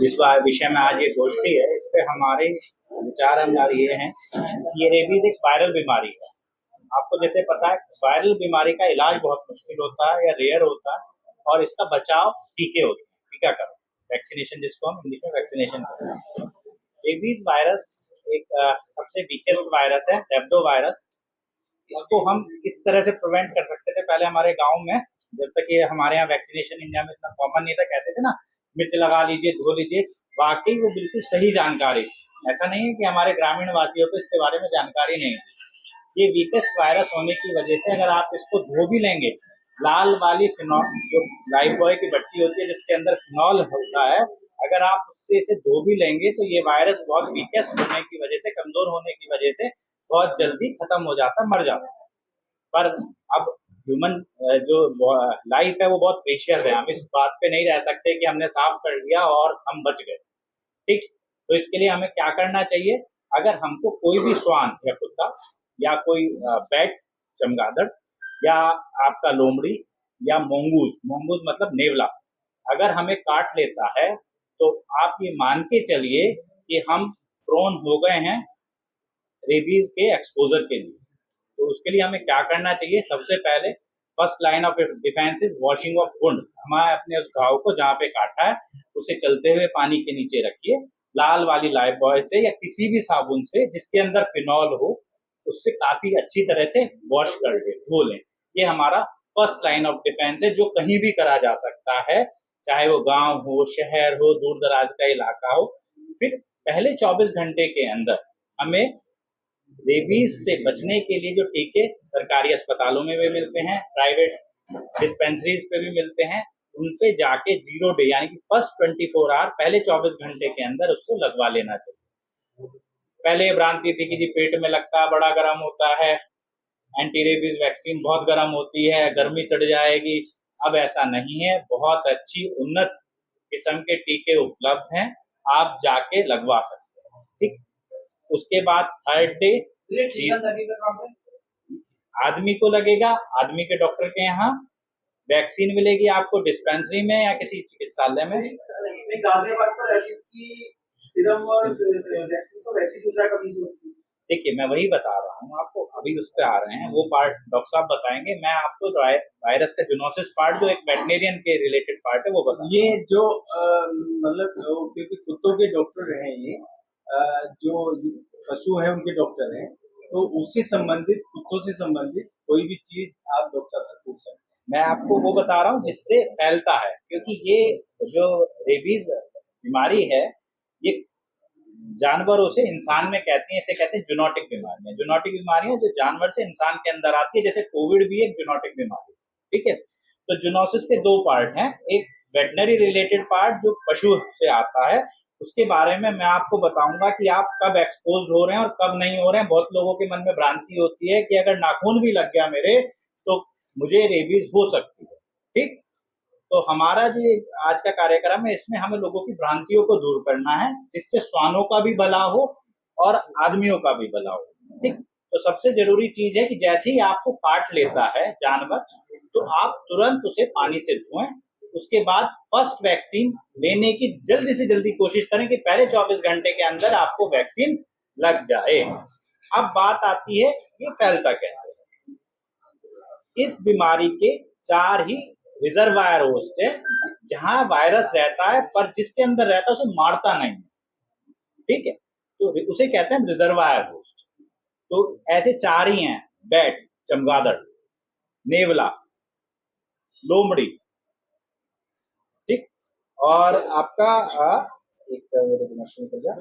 जिस विषय में आज ये गोष्ठी है, इस पे हमारे विचार हमारे ये हैं, ये रेबीज एक वायरल बीमारी है। आपको जैसे पता है, वायरल बीमारी का इलाज बहुत मुश्किल होता है या रेयर होता है, और इसका बचाव टीके होते हैं, टीकाकरण, वैक्सीनेशन, जिसको हम इंग्लिश में वैक्सीनेशन कहते हैं। रेबीज वायरस एक सबसे वीकेस्ट वायरस है, रेब्डो वायरस। इसको हम किस तरह से प्रिवेंट कर सकते थे? पहले हमारे गांव में, जब तक ये हमारे यहाँ वैक्सीनेशन इंडिया में इतना कॉमन नहीं था, कहते थे ना मिर्च लगा लीजिए, धो लीजिए। वाकई वो बिल्कुल सही जानकारी। ऐसा नहीं है कि हमारे ग्रामीण वासियों को इसके बारे में जानकारी नहीं है। ये वीकेस्ट वायरस होने की वजह से अगर आप इसको धो भी लेंगे, लाल वाली फिनॉल, जो लाइफबॉय की बट्टी होती है जिसके अंदर फिनॉल होता है, अगर आप उससे इसे धो भी लेंगे तो ये वायरस बहुत वीकेस्ट होने की वजह से, कमजोर होने की वजह से बहुत जल्दी खत्म हो जाता, मर जाता है। पर अब ह्यूमन जो लाइफ है वो बहुत प्रेशियस है। हम इस बात पे नहीं रह सकते कि हमने साफ कर लिया और हम बच गए। ठीक, तो इसके लिए हमें क्या करना चाहिए? अगर हमको कोई भी श्वान या कुत्ता या कोई बैट, चमगादड़, या आपका लोमड़ी, या मोंगूज, मोंगूज मतलब नेवला, अगर हमें काट लेता है तो आप ये मान के चलिए कि हम प्रोन हो गए हैं रेबीज के एक्सपोजर के लिए। तो उसके लिए हमें क्या करना चाहिए? सबसे पहले first line of defence is washing of wound. हमारे अपने उस घाव को जहाँ पे काटा है उसे चलते हुए पानी के नीचे रखिए, लाल वाली लाइफबॉय से या किसी भी साबुन से जिसके अंदर फिनॉल हो, उससे काफी अच्छी तरह से वॉश कर ले, धो लें। ये हमारा फर्स्ट लाइन ऑफ डिफेंस है, जो कहीं भी करा जा सकता है, चाहे वो गांव हो, शहर हो, दूर दराज का इलाका हो। फिर पहले 24 घंटे के अंदर हमें रेबीज से बचने के लिए जो टीके सरकारी अस्पतालों में भी मिलते हैं, प्राइवेट डिस्पेंसरीज पे भी मिलते हैं, उन पे जाके 0 डे यानी कि फर्स्ट 24 आवर, पहले 24 घंटे के अंदर उसको लगवा लेना चाहिए। पहले ये भ्रांति थी कि जी पेट में लगता है, बड़ा गर्म होता है, एंटी रेबीज वैक्सीन बहुत गर्म होती है, गर्मी चढ़ जाएगी। अब ऐसा नहीं है, बहुत अच्छी उन्नत किस्म के टीके उपलब्ध हैं, आप जाके लगवा सकते हैं। ठीक, उसके बाद थर्ड डे आदमी को लगेगा, आदमी के डॉक्टर के यहाँ वैक्सीन मिलेगी आपको डिस्पेंसरी में या किसी चिकित्सालय में। गाजियाबाद पर रेबीज की सीरम और वैक्सीन सब ऐसी चल रहा है कभी से। देखिए, मैं वही बता रहा हूँ आपको, अभी उस पे आ रहे हैं, वो पार्ट डॉक्टर साहब बताएंगे। मैं आपको वायरस का जूनोसिस पार्ट, जो एक वेटनेरियन के रिलेटेड पार्ट है, वो बता। ये जो मतलब क्योंकि कुत्तों के डॉक्टर हैं, ये जो पशु है उनके डॉक्टर हैं, तो उससे संबंधित, कुत्तों से संबंधित कोई भी चीज आप डॉक्टर से पूछ सकते हैं। मैं आपको वो बता रहा हूँ जिससे फैलता है, क्योंकि ये जो रेबीज बीमारी है, ये जानवरों से इंसान में कहते हैं, इसे कहते हैं जूनोटिक बीमारियां। जूनोटिक बीमारियां जो जानवर से इंसान के अंदर आती है, जैसे कोविड भी एक जूनोटिक बीमारी। ठीक है, तो जूनोसिस के 2 पार्ट हैं, एक वेटनरी रिलेटेड पार्ट जो पशु से आता है, उसके बारे में मैं आपको बताऊंगा कि आप कब एक्सपोज हो रहे हैं और कब नहीं हो रहे हैं। बहुत लोगों के मन में भ्रांति होती है कि अगर नाखून भी लग गया मेरे तो मुझे रेबीज हो सकती है। ठीक, तो हमारा जो आज का कार्यक्रम है, इसमें हमें लोगों की भ्रांतियों को दूर करना है, जिससे श्वानों का भी भला हो और आदमियों का भी भला हो। ठीक, तो सबसे जरूरी चीज है कि जैसे ही आपको काट लेता है जानवर, तो आप तुरंत उसे पानी से धोएं। उसके बाद फर्स्ट वैक्सीन लेने की जल्दी से जल्दी कोशिश करें कि पहले 24 घंटे के अंदर आपको वैक्सीन लग जाए। अब बात आती है ये फैलता कैसे। इस बीमारी के 4 ही रिजर्वायर होस्ट है जहां वायरस रहता है, पर जिसके अंदर रहता है उसे मारता नहीं। ठीक है, तो उसे कहते हैं रिजर्वायर होस्ट। तो ऐसे 4 ही हैं, बैट, चमगादड़, नेवला, लोमड़ी, ठीक, और आपका एक मेरे दिमाग से निकल गया,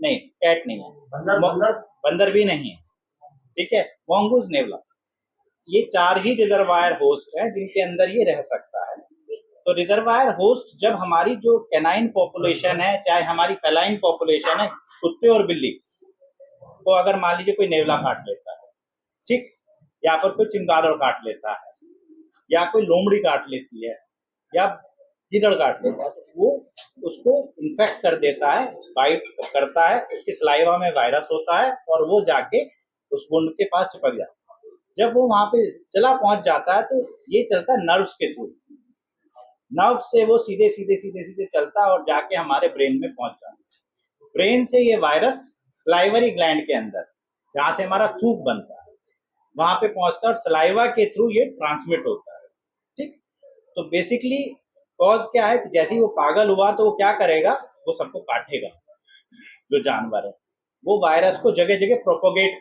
नहीं कैट नहीं है, बंदर भी नहीं है। ठीक है, मोंगूज, नेवला, ये 4 ही रिजर्वायर होस्ट है जिनके अंदर ये रह सकता है। तो रिजर्वायर होस्ट जब हमारी जो कैनाइन पॉपुलेशन है, चाहे हमारी फेलाइन पॉपुलेशन है, कुत्ते और बिल्ली को अगर मान लीजिए कोई नेवला काट लेता है, ठीक, या फिर कोई चमगादड़ काट लेता है, या कोई लोमड़ी काट लेती है, या गीदड़ काट लेता है, तो वो उसको इन्फेक्ट कर देता है, बाइट करता है, उसके सलाइवा में वायरस होता है और वो जाके उस वुंड के पास चिपक जाता है। जब वो वहां पे चला पहुंच जाता है तो ये चलता है नर्व्स के थ्रू। नर्व से वो सीधे सीधे सीधे सीधे चलता है और जाके हमारे ब्रेन में पहुंच जाता है। ब्रेन से ये वायरस स्लाइवरी ग्लैंड के अंदर, जहां से हमारा थूक बनता है, वहां पे पहुंचता है और सलाइवा के थ्रू ये ट्रांसमिट होता है। ठीक, तो बेसिकली कॉज क्या है कि जैसे ही वो पागल हुआ तो वो क्या करेगा, वो सबको काटेगा। जो जानवर है वो वायरस को जगह जगह प्रोपोगेट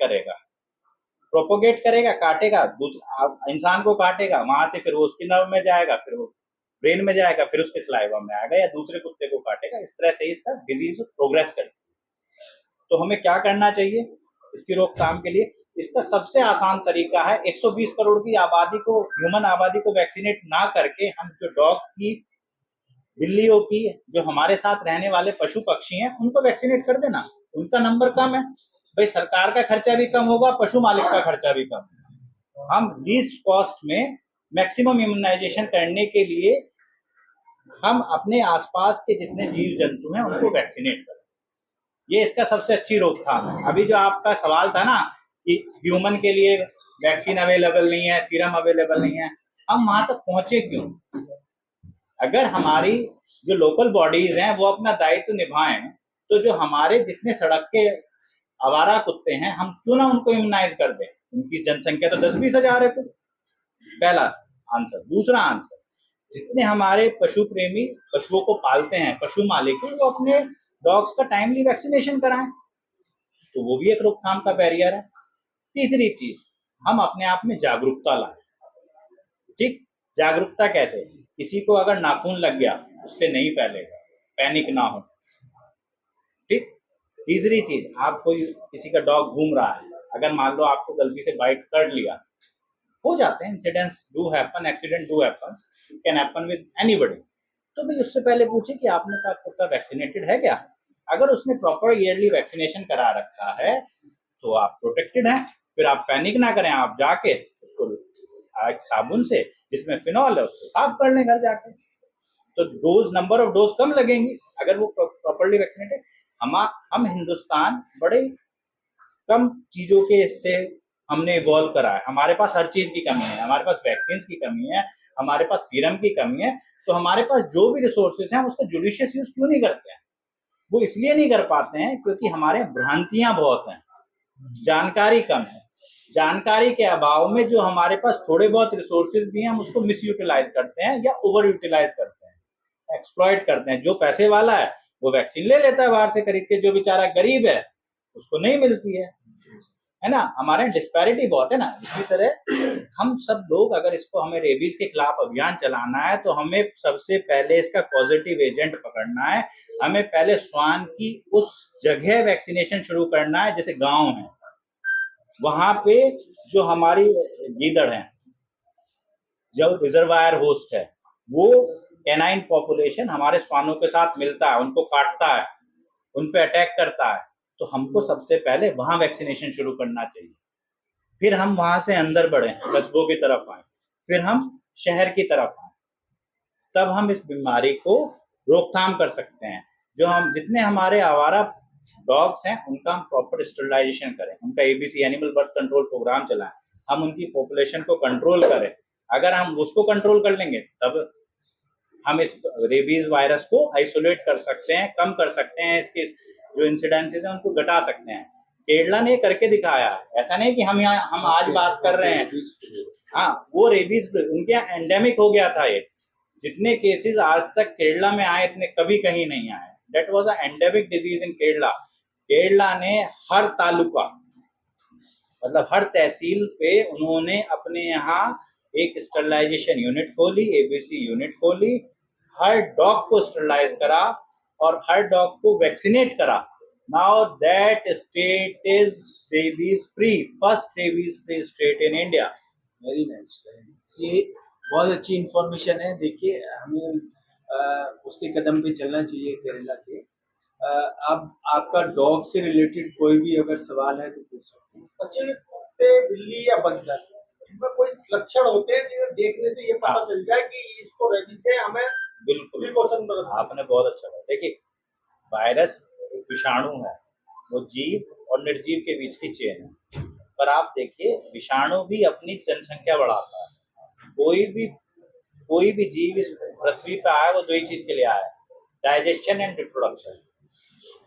करेगा, काटेगा, इंसान को काटेगा, वहां से फिर वो उसकी नर्व में जाएगा, फिर वो ब्रेन में जाएगा, फिर उसके सलाइवा में आएगा या दूसरे कुत्ते को काटेगा। इस तरह से इसका डिजीज प्रोग्रेस करेगा। तो हमें क्या करना चाहिए इसकी रोकथाम के लिए? इसका सबसे आसान तरीका है 120 करोड़ की आबादी को, ह्यूमन आबादी को वैक्सीनेट ना करके हम जो डॉग की, बिल्लियों की, जो हमारे साथ रहने वाले पशु पक्षी हैं, उनको वैक्सीनेट कर देना। उनका नंबर कम है, भाई सरकार का खर्चा भी कम होगा, पशु मालिक का खर्चा भी कम होगा। हम लीस्ट कॉस्ट में मैक्सिमम इम्यूनाइजेशन करने के लिए हम अपने आसपास के जितने जीव जंतु हैं उनको वैक्सीनेट करें। ये इसका सबसे अच्छी रोकथाम है। अभी जो आपका सवाल था ना कि ह्यूमन के लिए वैक्सीन अवेलेबल नहीं है, सीरम अवेलेबल नहीं है, हम वहां तक पहुंचे क्यों? अगर हमारी जो लोकल बॉडीज हैं वो अपना दायित्व निभाएं, तो जो हमारे जितने सड़क के आवारा कुत्ते हैं, हम क्यों ना उनको इम्यूनाइज कर दें? उनकी जनसंख्या तो 10-20 हजार है। पहला आंसर। दूसरा आंसर, जितने हमारे पशु प्रेमी पशुओं को पालते हैं, पशु मालिक, वो अपने डॉग्स का टाइमली वैक्सीनेशन कराएं, तो वो भी एक रोकथाम का बैरियर है। तीसरी चीज, हम अपने आप में जागरूकता लाएं। ठीक, जागरूकता कैसे? किसी को अगर नाखून लग गया उससे नहीं फैलेगा, पैनिक ना हो। ठीक, तीसरी चीज, आप कोई किसी का डॉग घूम रहा है, अगर मान लो आपको गलती से बाइट कर लिया, हो जाते हैं, incidents do happen, accident do happen, it can happen with anybody. तो भाई उससे पहले पूछे कि आपने का कुत्ता वैक्सीनेटेड है क्या? अगर उसने प्रॉपर ईयरली वैक्सीनेशन करा रखा है तो आप प्रोटेक्टेड हैं। फिर आप पैनिक ना करें, आप जाके उसको एक साबुन से जिसमें फिनॉल है उससे साफ कर लें घर जाके, तो डोज, नंबर ऑफ डोज कम लगेंगी अगर वो प्रॉपरली वैक्सीनेटेड। हम हिंदुस्तान बड़े कम चीजों के से हमने इवॉल्व करा है। हमारे पास हर चीज की कमी है, हमारे पास वैक्सीन की कमी है, हमारे पास सीरम की कमी है। तो हमारे पास जो भी रिसोर्सेज हैं हम उसका जुडिशियस यूज क्यों नहीं करते हैं? वो इसलिए नहीं कर पाते हैं क्योंकि हमारे भ्रांतियां बहुत हैं, जानकारी कम है। जानकारी के अभाव में जो हमारे पास थोड़े बहुत रिसोर्सेज भी हैं, हम उसको मिस यूटिलाइज करते हैं या ओवर यूटिलाइज करते हैं, एक्सप्लॉइट करते हैं। जो पैसे वाला है वो वैक्सीन ले लेता है बाहर से खरीद के, जो बेचारा गरीब है उसको नहीं मिलती है ना। हमारे डिस्पैरिटी बहुत है ना। इसी तरह हम सब लोग, अगर इसको, हमें रेबीज के खिलाफ अभियान चलाना है तो हमें सबसे पहले इसका पॉजिटिव एजेंट पकड़ना है। हमें पहले स्वान की उस जगह वैक्सीनेशन शुरू करना है जैसे गांव है, वहां पे जो हमारी गीदड़ है, जो रिजर्वायर होस्ट है, वो कैनाइन पॉपुलेशन हमारे श्वानों के साथ मिलता है, उनको काटता है, उन पे अटैक करता है। तो हमको सबसे पहले वहां वैक्सीनेशन शुरू करना चाहिए। फिर हम वहां से अंदर बढ़े, कस्बों की तरफ आए, फिर हम शहर की तरफ आए, तब हम इस बीमारी को रोकथाम कर सकते हैं। जो हम जितने हमारे आवारा डॉग्स हैं उनका हम प्रॉपर स्टरलाइजेशन करें, उनका ABC animal birth control programme चलाएं, हम उनकी पॉपुलेशन को कंट्रोल करें। अगर हम उसको कंट्रोल कर लेंगे तब हम इस रेबीज वायरस को आइसोलेट कर सकते हैं, कम कर सकते हैं, इसके जो इंसिडेंसेस हैं उनको घटा सकते हैं। केरला ने करके दिखाया, ऐसा नहीं कि हम आज बात कर रहे हैं। हाँ, वो रेबीज उनके यहाँ एंडेमिक हो गया था। ये जितने केसेस आज तक केरला में आए इतने कभी कहीं नहीं आए। That was a endemic disease in Kerala. Kerala ने हर तालुका, मतलब हर तहसील पे उन्होंने अपने यहाँ एक स्टरलाइजेशन यूनिट खोली, एबीसी यूनिट खोली, हर डॉग को स्टरलाइज करा और हर डॉग को वैक्सीनेट करा। Now that state is rabies free, first rabies free state in India. Very nice. ये बहुत अच्छी इंफॉर्मेशन है। देखिए, हमें उसके कदम पे चलना चाहिए केरला के। अब आपका डॉग से रिलेटेड कोई भी अगर सवाल है तो पूछ सकते हैं। बच्चे कुत्ते, बिल्ली या बंदर, इनमें कोई लक्षण होते हैं जिन्हें देखने से ये पता चल जाए कि इसको रेबीज से हमें बिल्कुल, प्रिकॉशन बरतना। आपने बहुत अच्छा कहा। देखिए, वायरस एक विषाणु है, वो जीव और निर्जीव के बीच की चेन है। पर आप देखिए, विषाणु भी अपनी जनसंख्या बढ़ाता है। कोई भी जीव इस पृथ्वी पे आया वो दो ही चीज के लिए आया, डाइजेशन एंड रिप्रोडक्शन,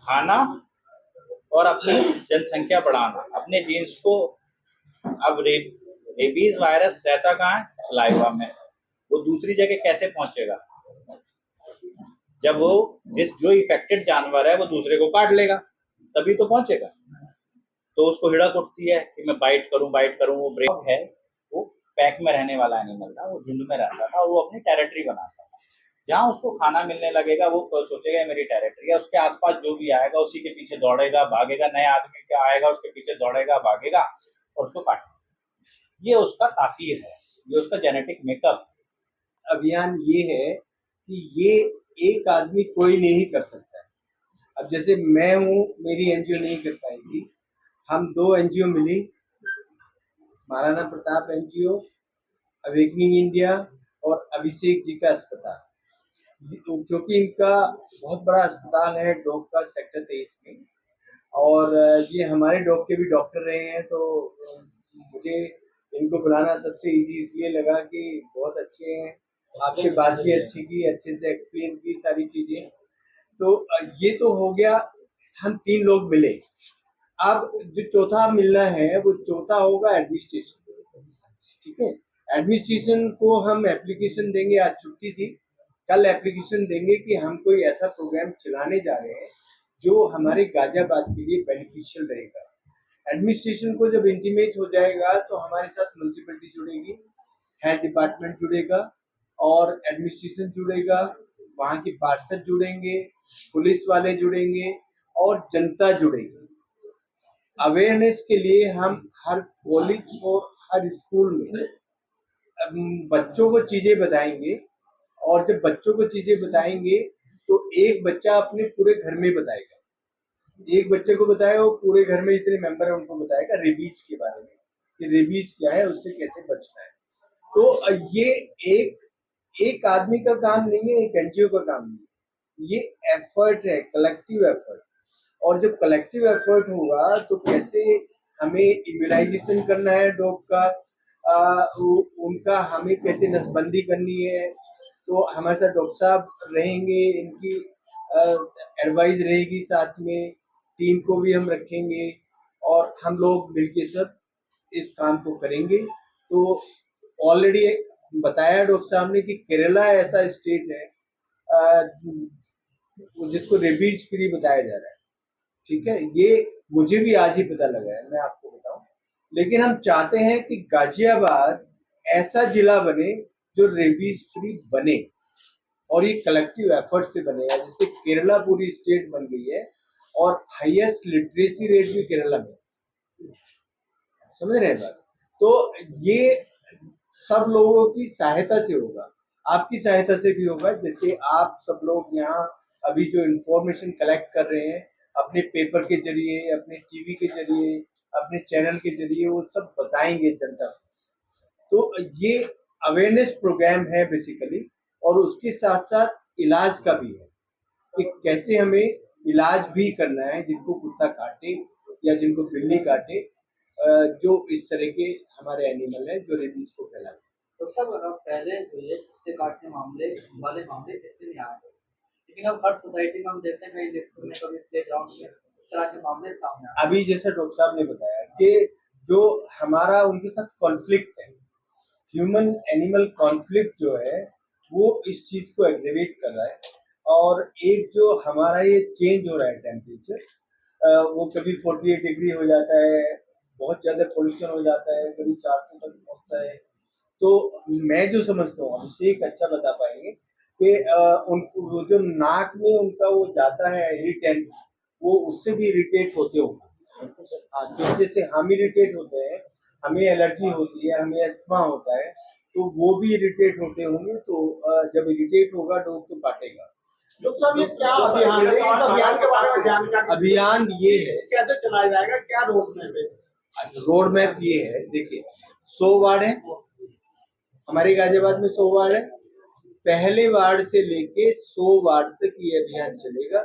खाना और अपनी जनसंख्या बढ़ाना, अपने जीन्स को। अब रेबीज वायरस रहता कहाँ है? सलाइवा में। वो दूसरी जगह कैसे पहुंचेगा? जब वो जो इफेक्टेड जानवर है वो दूसरे को काट लेगा, तभी तो पहुंचेगा। तो उसको हिड़क उठती है कि मैं बाइट करूं। वो ब्रेक है, वो पैक में रहने वाला एनिमल था, वो झुंड में रहता था, वो अपनी टेरिटरी बनाता था। जहाँ उसको खाना मिलने लगेगा वो सोचेगा मेरी टेरिटरी है, उसके आसपास जो भी आएगा उसी के पीछे दौड़ेगा भागेगा, नया आदमी क्या आएगा उसके पीछे दौड़ेगा भागेगा और उसको काटेगा। ये उसका तासीर है, ये उसका जेनेटिक मेकअप। अभियान ये है कि ये एक आदमी कोई नहीं कर सकता है। अब जैसे मैं हूँ, मेरी एनजीओ नहीं कर पाएगी, हम 2 एनजीओ मिली, Maharana Pratap NGO, awakening India और अभिषेक जी का अस्पताल, क्योंकि इनका बहुत बड़ा अस्पताल है डॉग का सेक्टर 23 में, और ये हमारे डॉग के भी डॉक्टर रहे हैं, तो मुझे इनको बुलाना सबसे इजी इसलिए लगा कि बहुत अच्छे हैं, आपसे बात भी अच्छी की, अच्छे से एक्सप्लेन की सारी चीजें। तो ये तो हो गया, हम 3 लोग मिले। अब जो चौथा मिलना है वो चौथा होगा एडमिनिस्ट्रेशन, ठीक है। एडमिनिस्ट्रेशन को हम एप्लीकेशन देंगे, आज छुट्टी थी, कल एप्लीकेशन देंगे कि हम कोई ऐसा प्रोग्राम चलाने जा रहे हैं जो हमारे गाजियाबाद के लिए बेनिफिशियल रहेगा। एडमिनिस्ट्रेशन को जब इंटीमेट हो जाएगा तो हमारे साथ म्युनिसिपैलिटी जुड़ेगी, हेल्थ डिपार्टमेंट जुड़ेगा और एडमिनिस्ट्रेशन जुड़ेगा, वहाँ के पार्षद जुड़ेंगे, पुलिस वाले जुड़ेंगे और जनता जुड़ेगी। अवेयरनेस के लिए हम हर कॉलेज और हर स्कूल में बच्चों को चीजें बताएंगे, और जब बच्चों को चीजें बताएंगे तो एक बच्चा अपने पूरे घर में बताएगा, एक बच्चे को बताएगा, वो पूरे घर में इतने मेंबर है उनको बताएगा रेबीज के बारे में कि रेबीज क्या है, उससे कैसे बचना है। तो ये एक आदमी का काम नहीं है, एक एनजीओ का काम नहीं है, ये एफर्ट है, कलेक्टिव एफर्ट। और जब कलेक्टिव एफर्ट होगा तो कैसे हमें इम्यूनाइजेशन करना है डॉग का, उनका हमें कैसे नसबंदी करनी है, तो हमारे साथ डॉक्टर साहब रहेंगे, इनकी एडवाइस रहेगी, साथ में टीम को भी हम रखेंगे और हम लोग मिलके सब इस काम को करेंगे। तो ऑलरेडी बताया डॉक्टर साहब ने कि केरला ऐसा स्टेट है जिसको रेबीज फ्री बताया जा रहा है, ठीक है। ये मुझे भी आज ही पता लगा है, मैं आपको बताऊं। लेकिन हम चाहते हैं कि गाजियाबाद ऐसा जिला बने जो रेबीज फ्री बने, और ये कलेक्टिव एफर्ट से बनेगा, जिससे केरला पूरी स्टेट बन गई है और हाईएस्ट लिटरेसी रेट भी केरला में, समझ रहे हैं बात। तो ये सब लोगों की सहायता से होगा, आपकी सहायता से भी होगा। जैसे आप सब लोग यहाँ अभी जो इन्फॉर्मेशन कलेक्ट कर रहे हैं अपने पेपर के जरिए, अपने टीवी के जरिए, अपने चैनल के जरिए, वो सब बताएंगे जनता को। तो ये अवेयरनेस प्रोग्राम है बेसिकली, और उसके साथ साथ इलाज का भी है कि कैसे हमें इलाज भी करना है जिनको कुत्ता काटे या जिनको बिल्ली काटे, जो इस तरह के हमारे एनिमल है जो रेबीज को फैलाते हैं। तो सब पहले जो ये कुत्ते काटने मामले वाले मामले इतने नहीं आए, लेकिन अब हर सोसाइटी में हम देखते हैं कहीं लिफ्ट में, कभी प्लेग्राउंड में इस तरह के मामले सामने आए। अभी जैसे डॉक्टर साहब ने बताया कि जो हमारा उनके साथ कॉन्फ्लिक्ट है, ह्यूमन एनिमल कॉन्फ्लिक्ट जो है वो इस चीज को एग्रेवेट कर रहा है। और एक जो हमारा ये चेंज हो रहा है टेम्परेचर, वो कभी 48 डिग्री हो जाता है, बहुत ज्यादा पोल्यूशन हो जाता है, कभी 400 तक पहुंचता है। तो मैं जो समझता हूँ, अभिषेक अच्छा बता पाएंगे कि उनको जो नाक में उनका वो जाता है इरिटेंट, वो उससे भी इरिटेट होते होंगे। तो जैसे हम इरिटेट होते हैं, हमें एलर्जी होती है, हमें अस्थमा होता है, तो वो भी इरिटेट होते होंगे। तो जब इरिटेट होगा डॉग तो काटेगा। डॉक्टर साहब, ये क्या अभियान है? इस अभियान के बारे में जानकारी, अभियान ये है, कैसे चलाया जाएगा, क्या रोड मैप है? रोड मैप ये है, देखिए 100 वार्ड है हमारे गाजियाबाद में, 100 वार्ड है। पहले वार्ड से लेके 100 वार्ड तक ये अभियान चलेगा,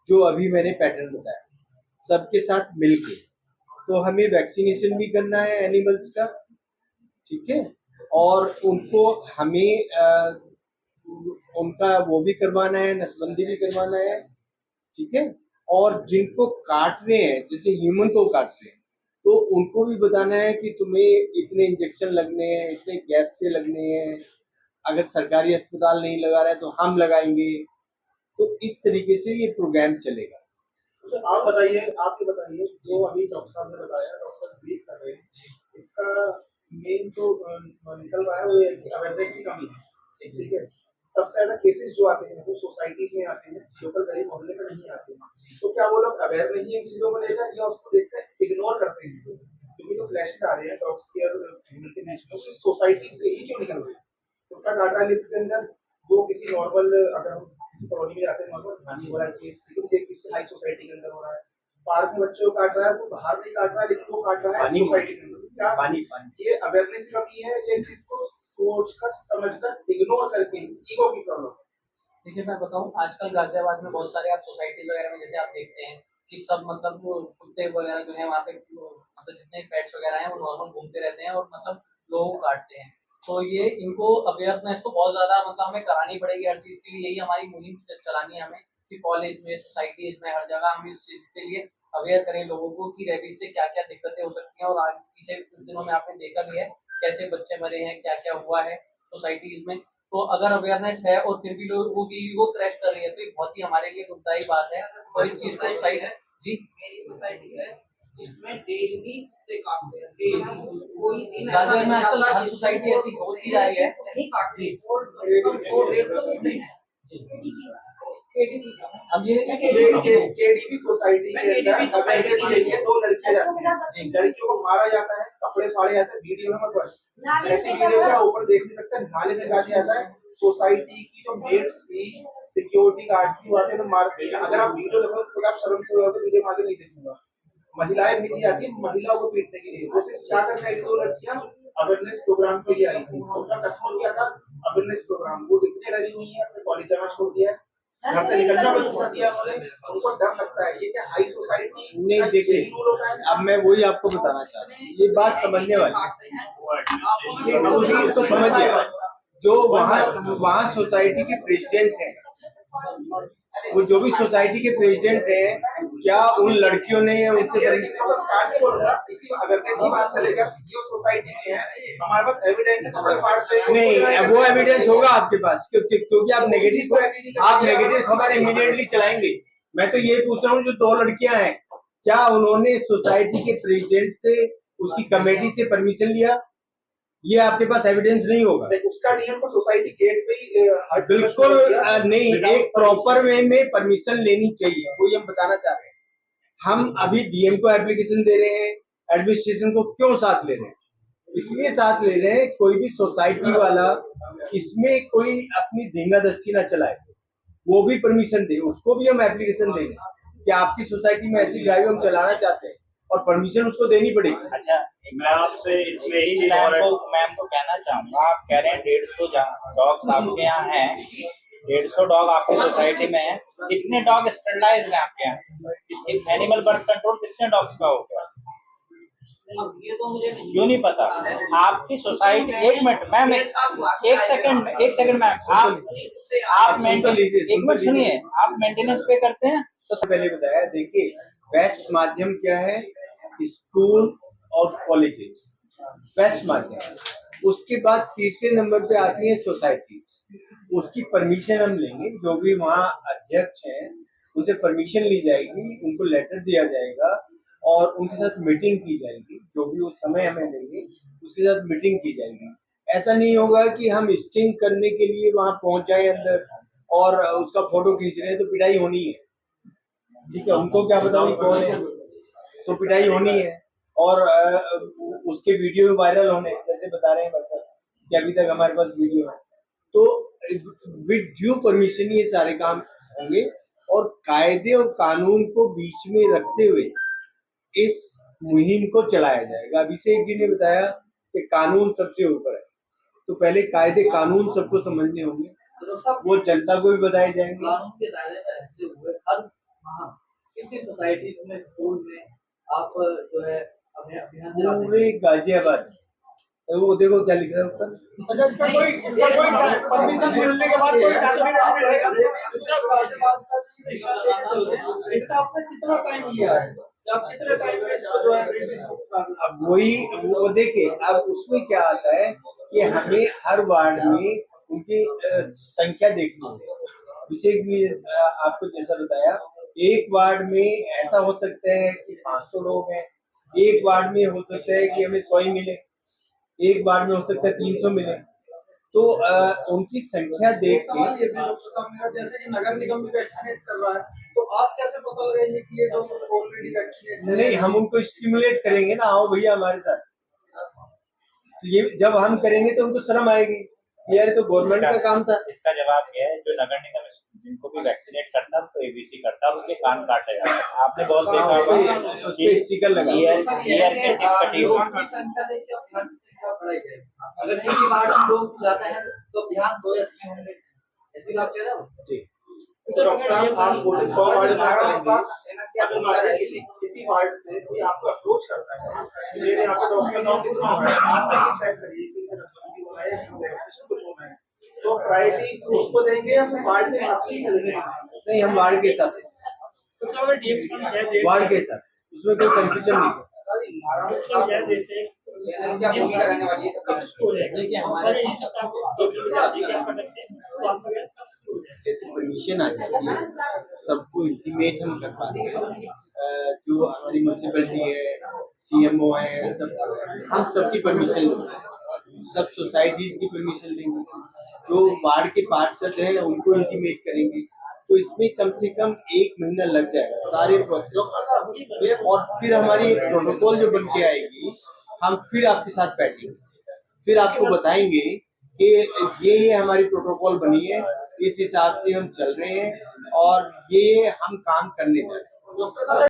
जो अभी मैंने पैटर्न बताया, सबके साथ मिलके। तो हमें वैक्सीनेशन भी करना है एनिमल्स का, ठीक है, और उनको हमें उनका वो भी करवाना है, नसबंदी भी करवाना है, ठीक है। और जिनको काट रहे हैं, जैसे ह्यूमन को काट रहे हैं, तो उनको भी बताना है कि तुम्हें इतने इंजेक्शन लगने हैं, इतने गैप से लगने हैं, अगर सरकारी अस्पताल नहीं लगा रहा है तो हम लगाएंगे। तो इस तरीके से ये प्रोग्राम चलेगा। तो आप बताइए, आप ये बताइए, जो अभी डॉक्टर साहब ने बताया, डॉक्टर ब्रीफ कर रहे हैं, इसका मेन जो निकल रहा है वो ये कि अवेयरनेस की कमी है, ठीक है। सबसे ज्यादा केसेस जो आते हैं वो सोसाइटीज में आते हैं, लोकल गरीब मोहल्ले में नहीं आते हैं। तो क्या वो लोग अवेयर नहीं है इन चीजों को लेकर, या उसको देखकर इग्नोर करते हैं? क्योंकि जो क्लैशेस आ रहे हैं डॉग्स के और ह्यूमन के बीच में, वो सोसाइटी से ही क्यों निकल रहे हैं? कुत्ता काट रहा है लिफ्ट के अंदर, वो किसी नॉर्मल, अगर हम किसी कॉलोनी में जाते हैं, नॉर्मल खाने वाला केस, लेकिन ये किसी हाई सोसाइटी के अंदर हो रहा है। पार्क में बच्चों को काट रहा है, वो बाहर नहीं काट रहा है, लेकिन वो काट रहा है सोसाइटी के अंदर। क्या पानी ये अवेयरनेस की कमी है, या इस चीज को सोचकर समझकर इग्नोर करके ईगो की प्रॉब्लम? देखिए मैं बताऊं, आजकल गाजियाबाद में बहुत सारे आप सोसाइटीज वगैरह में जैसे आप देखते हैं कि सब मतलब वो कुत्ते वगैरह जो है वहाँ पे मतलब जितने पेट्स वगैरह हैं वो नॉर्मल घूमते रहते हैं और मतलब लोगों को काटते हैं। तो ये इनको अवेयरनेस तो बहुत ज्यादा मतलब हमें करानी पड़ेगी हर चीज के लिए। यही हमारी मुहिम चलानी है हमें कि कॉलेज में, सोसाइटीज में, हर जगह हम इस चीज के लिए अवेयर करें लोगों को कि रेबीज से क्या क्या दिक्कतें हो सकती हैं। और आगे पीछे कुछ दिनों में आपने देखा भी है कैसे बच्चे मरे हैं, क्या क्या हुआ है सोसाइटीज में। तो अगर अवेयरनेस है और फिर भी लोगों की वो क्रैश कर रही है तो ये बहुत ही हमारे लिए दुखदायी बात है। और इस चीज को सही है जी। मेरी सोसाइटी है जिसमें डेली कुत्ते काटते हैं, डेली कोई दिन गाजियाबाद में आजकल हर सोसाइटी ऐसी होती जा रही है। नहीं काटते और 150 कुत्ते हैं केडीपी का। अब ये केडीपी सोसाइटी के अंदर अवेयरनेस के लिए 2 लड़कियां जाती हैं, लड़कियों को मारा जाता है, कपड़े फाड़े जाते हैं, वीडियो में बस ऐसी वीडियो क्या ऊपर देख नहीं सकते, नाले में डाल दिया जाता है। सोसाइटी की जो मेट्स थी, सिक्योरिटी गार्ड की, आते हैं मारती है। अगर आप वीडियो देखो तो आप शर्म से हो तो वीडियो आगे नहीं देखूंगा। महिलाएं भेजी जाती है महिलाओं को पीटने के लिए। वो सिर्फ क्या करना है, 2 लड़कियां अवेयरनेस प्रोग्राम के लिए आई थी, उनका कसूर क्या था? Awareness programme. वो इतने डरी हुई है, अपने कॉलेज जाना छोड़ दिया है, घर से निकलना बंद कर दिया उन्होंने। उनको डर लगता है। ये क्या हाई सोसाइटी नहीं, देखिए अब मैं वही आपको बताना चाह रहा हूँ, ये बात समझने वाली, ये उसी चीज को समझिए। जो वहाँ सोसाइटी के प्रेसिडेंट हैं, वो जो भी सोसाइटी के प्रेसिडेंट हैं, क्या उन लड़कियों ने उनसे अवेयरनेस की बात चलेगा, जो सोसाइटी में है, हमारे पास एविडेंस है, कपड़े फाड़ते हैं। नहीं, वो एविडेंस होगा आपके पास, क्योंकि आप नेगेटिव खबर इमीडिएटली चलाएंगे। मैं तो ये पूछ रहा हूँ, जो 2 लड़कियां हैं, क्या उन्होंने सोसाइटी के प्रेसिडेंट से, उसकी कमेटी से परमिशन लिया? ये आपके पास एविडेंस नहीं होगा। उसका नियम को सोसाइटी गेट पे ही बिल्कुल नहीं, एक प्रॉपर वे में परमिशन लेनी चाहिए, वो हम बताना चाह रहे हैं। हम अभी डीएम को एप्लीकेशन दे रहे हैं, एडमिनिस्ट्रेशन को क्यों साथ ले रहे हैं? इसलिए साथ ले रहे हैं, कोई भी सोसाइटी वाला इसमें कोई अपनी धींगादस्ती ना चलाए, वो भी परमिशन दे, उसको भी हम एप्लीकेशन देंगे कि आपकी सोसाइटी में ऐसी ड्राइव हम चलाना चाहते हैं और परमिशन उसको देनी पड़ेगी। अच्छा, मैं आपसे इसमें ही मैम को कहना चाहूंगा, आप कह रहे हैं 150 डॉग्स आपके यहाँ हैं, 150 डॉग आपकी सोसाइटी में है, कितने डॉग स्टरलाइज्ड हैं आपके यहाँ? एनिमल बर्थ कंट्रोल कितने डॉग्स का हो गया? अब ये तो मुझे नहीं क्यों नहीं पता? आपकी society, 1 minute ma'am, 1 second ma'am, आप मेंटेनेंस, 1 मिनट सुनिए, आप मेंटेनेंस पे करते हैं? सबसे पहले बताया, देखिए बेस्ट माध्यम क्या है? स्कूल और कॉलेजेस बेस्ट माध्यम। उसके बाद तीसरे नंबर पे आती है सोसाइटी, उसकी परमिशन हम लेंगे, जो भी वहाँ अध्यक्ष हैं उनसे परमिशन ली जाएगी, उनको लेटर दिया जाएगा और उनके साथ मीटिंग की जाएगी, जो भी वो समय हमें देंगे उसके साथ मीटिंग की जाएगी। ऐसा नहीं होगा कि हम स्टिंग करने के लिए वहाँ पहुंच जाए अंदर और उसका फोटो खींच रहे हैं तो पिटाई होनी है, ठीक है, उनको क्या बताऊँ कौन है, तो पिटाई होनी है और उसके वीडियो में वायरल होने, जैसे बता रहे हैं भाई साहब कि अभी तक हमारे पास वीडियो है। तो विद ड्यू परमिशन ये सारे काम होंगे और कायदे और कानून को बीच में रखते हुए इस मुहिम को चलाया जाएगा। अभिषेक जी ने बताया कि कानून सबसे ऊपर है, तो पहले कायदे कानून सबको समझने होंगे, वो जनता को भी बताए जाएंगे। कानून के दायरे में रहते हुए हर कितनी सोसाइटी में, स्कूल में आप जो है अपने अभियान चलाते हैं? पूरे गाजियाबाद वो देखो क्या लिख रहा है ऊपर। अच्छा इसका कोई परमिशन मिलने के बाद कोई टाइम नहीं रहेगा। इसका आपने कितना टाइम लिया है? आप कितने टाइम में इसको जो है रेबीज को अब वही वो देखिए, अब उसमें क्या आता है कि हमें हर वार्ड में उनकी संख्या देखनी है। विशेष भी आपको जैसा बताया, एक वार्ड में ऐसा हो सकता है कि 500 लोग हैं, एक वार्ड में हो सकता है कि हमें 100 ही मिले, एक वार्ड में हो सकता है 300 मिले। तो उनकी संख्या देख के सवाल ये भी डॉक्टर साहब मेरा, जैसे कि नगर निगम भी वैक्सीनेट कर रहा है, तो आप कैसे पता लगाएंगे कि ये लोग ऑलरेडी वैक्सीनेट है? नहीं, हम उनको स्टिमुलेट करेंगे ना, आओ भैया हमारे साथ। तो ये जब हम करेंगे तो उनको शर्म आएगी, यार ये तो गवर्नमेंट का काम था। इसका जवाब यह है, जो नगर निगम जिनको भी वैक्सीनेट करता है तो एबीसी करता है, उनके कान काटे जाते हैं। आपने बहुत देखा होगा उस पे स्टिकर लगा हुआ है। ईयर के टिप कटी हुई। लोगों की संख्या देखिए और ध्यान की संख्या बढ़ाई जाए। अगर एक ही वार्ड में लोग ज्यादा हैं तो बिहार 2 या 3 होंगे, ऐसी बात कह रहे हो? जी। डॉक्टर साहब आप बोले 100 वार्ड में करेंगे, अगर मान लीजिए किसी वार्ड से कोई आपको अप्रोच करता है कि मेरे यहाँ पे डॉक्टर नाम कितना है, आप ये चेक करिए कि मेरा संख्या हो रहा है या वैक्सीनेशन कुछ होना है, तो प्रायोरिटी उसको देंगे या फिर वार्ड के हिसाब से ही चलेंगे? नहीं, हम वार्ड के हिसाब से, वार्ड के हिसाब से, उसमें कोई कंफ्यूजन नहीं है। संख्या पूरी कराने वाली है सब। देखिए हमारे जैसे परमिशन आ जाती है, सबको इंटीमेट हम कर पाते हैं। जो हमारी म्यूनसिपैलिटी है, सीएमओ है, सब हम सबकी परमिशन लेंगे, सब सोसाइटीज की परमिशन लेंगे, जो वार्ड के पार्षद हैं उनको इंटीमेट करेंगे। तो इसमें कम से कम 1 महीना लग जाएगा सारे प्रोसेस, और फिर हमारी प्रोटोकॉल जो बन के आएगी, हम फिर आपके साथ बैठेंगे, फिर आपको बताएंगे कि ये हमारी प्रोटोकॉल बनी है, इस हिसाब से हम चल रहे हैं और ये हम काम करने जा रहे हैं।